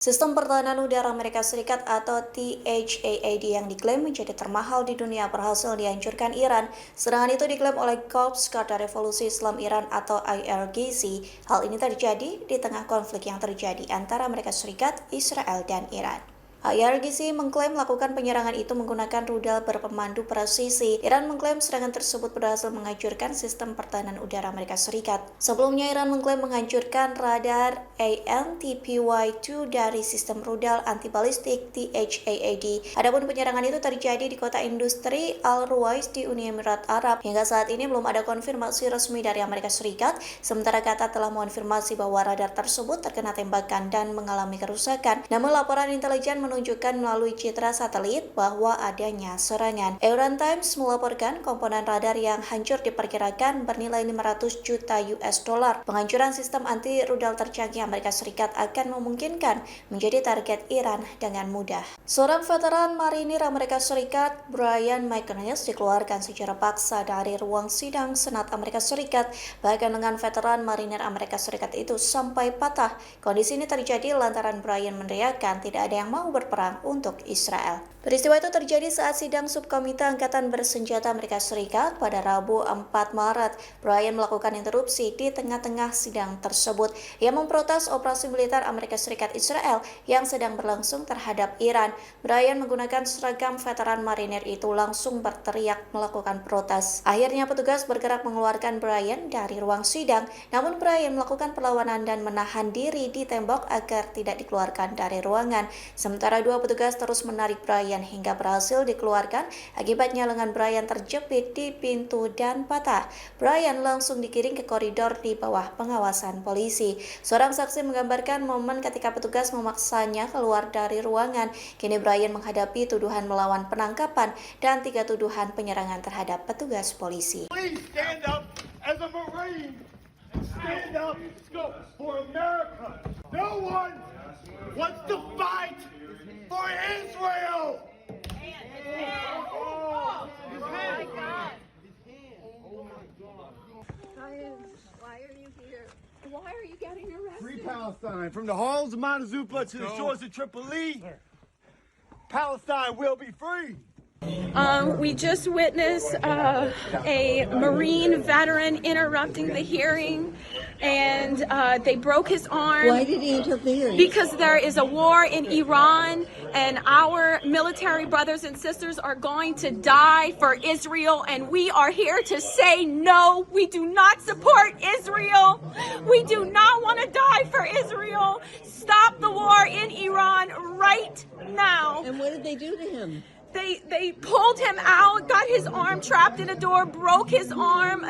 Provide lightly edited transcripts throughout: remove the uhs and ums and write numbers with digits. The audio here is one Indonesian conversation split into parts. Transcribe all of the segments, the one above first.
Sistem pertahanan udara Amerika Serikat atau THAAD yang diklaim menjadi termahal di dunia berhasil dihancurkan Iran. Serangan itu diklaim oleh Korps Garda Revolusi Islam Iran atau IRGC. Hal ini terjadi di tengah konflik yang terjadi antara Amerika Serikat, Israel, dan Iran. IRGC mengklaim melakukan penyerangan itu menggunakan rudal berpemandu presisi. Iran mengklaim serangan tersebut berhasil menghancurkan sistem pertahanan udara Amerika Serikat. Sebelumnya, Iran mengklaim menghancurkan radar ANTPY-2 dari sistem rudal antibalistik THAAD. Adapun penyerangan itu terjadi di kota industri Al-Ruwais di Uni Emirat Arab. Hingga saat ini belum ada konfirmasi resmi dari Amerika Serikat, sementara Qatar telah mengonfirmasi bahwa radar tersebut terkena tembakan dan mengalami kerusakan. Namun laporan intelijen menunjukkan melalui citra satelit bahwa adanya serangan. Iran Times melaporkan komponen radar yang hancur diperkirakan bernilai 500 juta US dollar. Penghancuran sistem anti rudal tercanggih Amerika Serikat akan memungkinkan menjadi target Iran dengan mudah. Seorang veteran marinir Amerika Serikat, Brian McInnes, dikeluarkan secara paksa dari ruang sidang Senat Amerika Serikat. Bahkan dengan veteran marinir Amerika Serikat itu sampai patah. Kondisi ini terjadi lantaran Brian meneriakkan tidak ada yang mau berperang untuk Israel. Peristiwa itu terjadi saat sidang Subkomite Angkatan Bersenjata Amerika Serikat pada Rabu 4 Maret. Brian melakukan interupsi di tengah-tengah sidang tersebut. Ia memprotes operasi militer Amerika Serikat Israel yang sedang berlangsung terhadap Iran. Brian menggunakan seragam veteran marinir itu langsung berteriak melakukan protes. Akhirnya petugas bergerak mengeluarkan Brian dari ruang sidang. Namun Brian melakukan perlawanan dan menahan diri di tembok agar tidak dikeluarkan dari ruangan. Sementara dua petugas terus menarik Brian hingga berhasil dikeluarkan. Akibatnya lengan Brian terjepit di pintu dan patah. Brian langsung digiring ke koridor di bawah pengawasan polisi. Seorang saksi menggambarkan momen ketika petugas memaksanya keluar dari ruangan. Kini Brian menghadapi tuduhan melawan penangkapan dan 3 tuduhan penyerangan terhadap petugas polisi. Please stand up as a Marine. Stand up for America. No one wants to fight for Israel. Why are you here? Why are you getting arrested? Free Palestine, from the halls of Montezuma to the shores of Tripoli. Palestine will be free. We just witnessed a Marine veteran interrupting the hearing, and they broke his arm. Why did he interrupt the hearing? Because there is a war in Iran, and our military brothers and sisters are going to die for Israel, and we are here to say no. We do not support Israel. We do not want to die for Israel. Stop the war in Iran right now. And what did they do to him? They pulled him out, got his arm trapped in a door, broke his arm,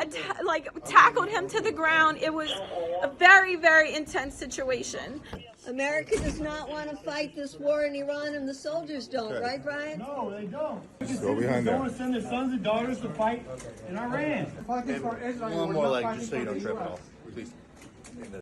tackled him to the ground. It was a very, very intense situation. America does not want to fight this war in Iran, and the soldiers don't, right, Brian? No, they don't. Go behind They there. want to send their sons and daughters to fight in Iran. One more leg, just so you don't trip it off. Please.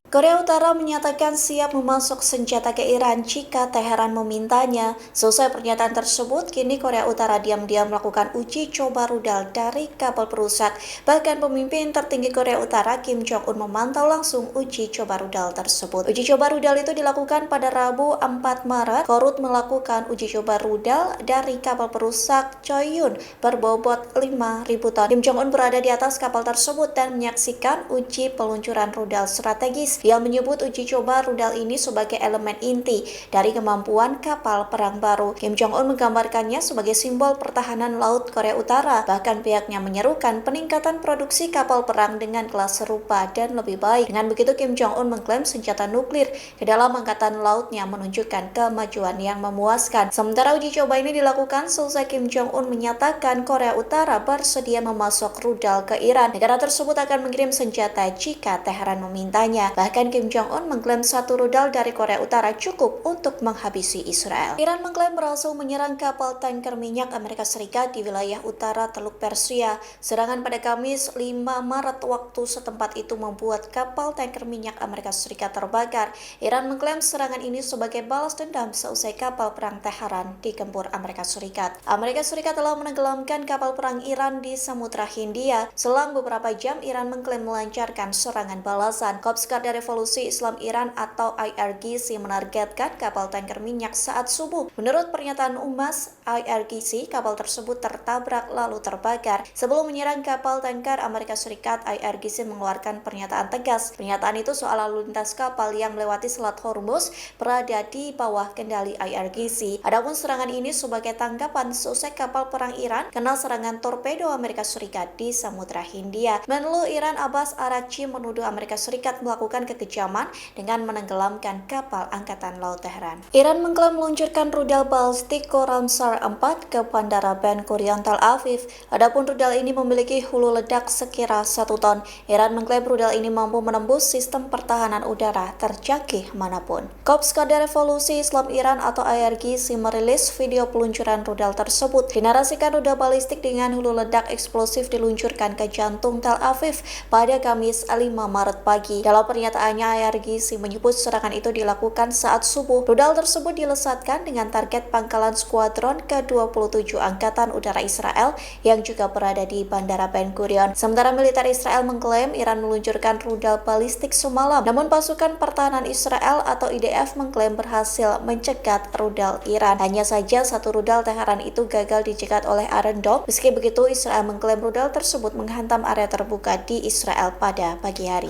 Korea Utara menyatakan siap memasok senjata ke Iran jika Teheran memintanya. Selesai pernyataan tersebut, kini Korea Utara diam-diam melakukan uji coba rudal dari kapal perusak. Bahkan pemimpin tertinggi Korea Utara Kim Jong-un memantau langsung uji coba rudal tersebut. Uji coba rudal itu dilakukan pada Rabu 4 Maret. Korut melakukan uji coba rudal dari kapal perusak Choyun berbobot 5.000 ton. Kim Jong-un berada di atas kapal tersebut dan menyaksikan uji peluncuran rudal strategis. Ia menyebut uji coba rudal ini sebagai elemen inti dari kemampuan kapal perang baru. Kim Jong-un menggambarkannya sebagai simbol pertahanan laut Korea Utara. Bahkan pihaknya menyerukan peningkatan produksi kapal perang dengan kelas serupa dan lebih baik. Dengan begitu, Kim Jong-un mengklaim senjata nuklir ke dalam angkatan lautnya menunjukkan kemajuan yang memuaskan. Sementara uji coba ini dilakukan selesai Kim Jong-un menyatakan Korea Utara bersedia memasok rudal ke Iran. Negara tersebut akan mengirim senjata jika Teheran memintanya. Bahkan Kim Jong-un mengklaim satu rudal dari Korea Utara cukup untuk menghabisi Israel. Iran mengklaim berhasil menyerang kapal tanker minyak Amerika Serikat di wilayah utara Teluk Persia. Serangan pada Kamis 5 Maret waktu setempat itu membuat kapal tanker minyak Amerika Serikat terbakar. Iran mengklaim serangan ini sebagai balas dendam seusai kapal perang Teheran digempur Amerika Serikat. Amerika Serikat telah menenggelamkan kapal perang Iran di Samudra Hindia. Selang beberapa jam, Iran mengklaim melancarkan serangan balasan. Korps Garda Revolusi Islam Iran atau IRGC menargetkan kapal tanker minyak saat subuh. Menurut pernyataan Humas IRGC, kapal tersebut tertabrak lalu terbakar. Sebelum menyerang kapal tanker Amerika Serikat, IRGC mengeluarkan pernyataan tegas. Pernyataan itu soal lalu lintas kapal yang melewati Selat Hormuz berada di bawah kendali IRGC. Adapun serangan ini sebagai tanggapan seusai kapal perang Iran kena serangan torpedo Amerika Serikat di Samudra Hindia. Menlu Iran Abbas Araghchi menuduh Amerika Serikat melakukan kekejaman dengan menenggelamkan kapal Angkatan Laut Tehran. Iran mengklaim meluncurkan rudal balistik Khorramshahr 4 ke Bandara Ben Gurion Tel Aviv. Adapun rudal ini memiliki hulu ledak sekira 1 ton. Iran mengklaim rudal ini mampu menembus sistem pertahanan udara terjangkau manapun. Korps Garda Revolusi Islam Iran atau IRGC merilis video peluncuran rudal tersebut. Dinarasikan rudal balistik dengan hulu ledak eksplosif diluncurkan ke jantung Tel Aviv pada Kamis 5 Maret pagi. Dalam pernyataannya, IRGC menyebut serangan itu dilakukan saat subuh. Rudal tersebut dilesatkan dengan target pangkalan skuadron ke-27 Angkatan Udara Israel yang juga berada di Bandara Ben Gurion. Sementara militer Israel mengklaim Iran meluncurkan rudal balistik semalam. Namun pasukan pertahanan Israel atau IDF mengklaim berhasil mencegat rudal Iran. Hanya saja satu rudal Teheran itu gagal dicegat oleh Iron Dome. Meski begitu, Israel mengklaim rudal tersebut menghantam area terbuka di Israel pada pagi hari.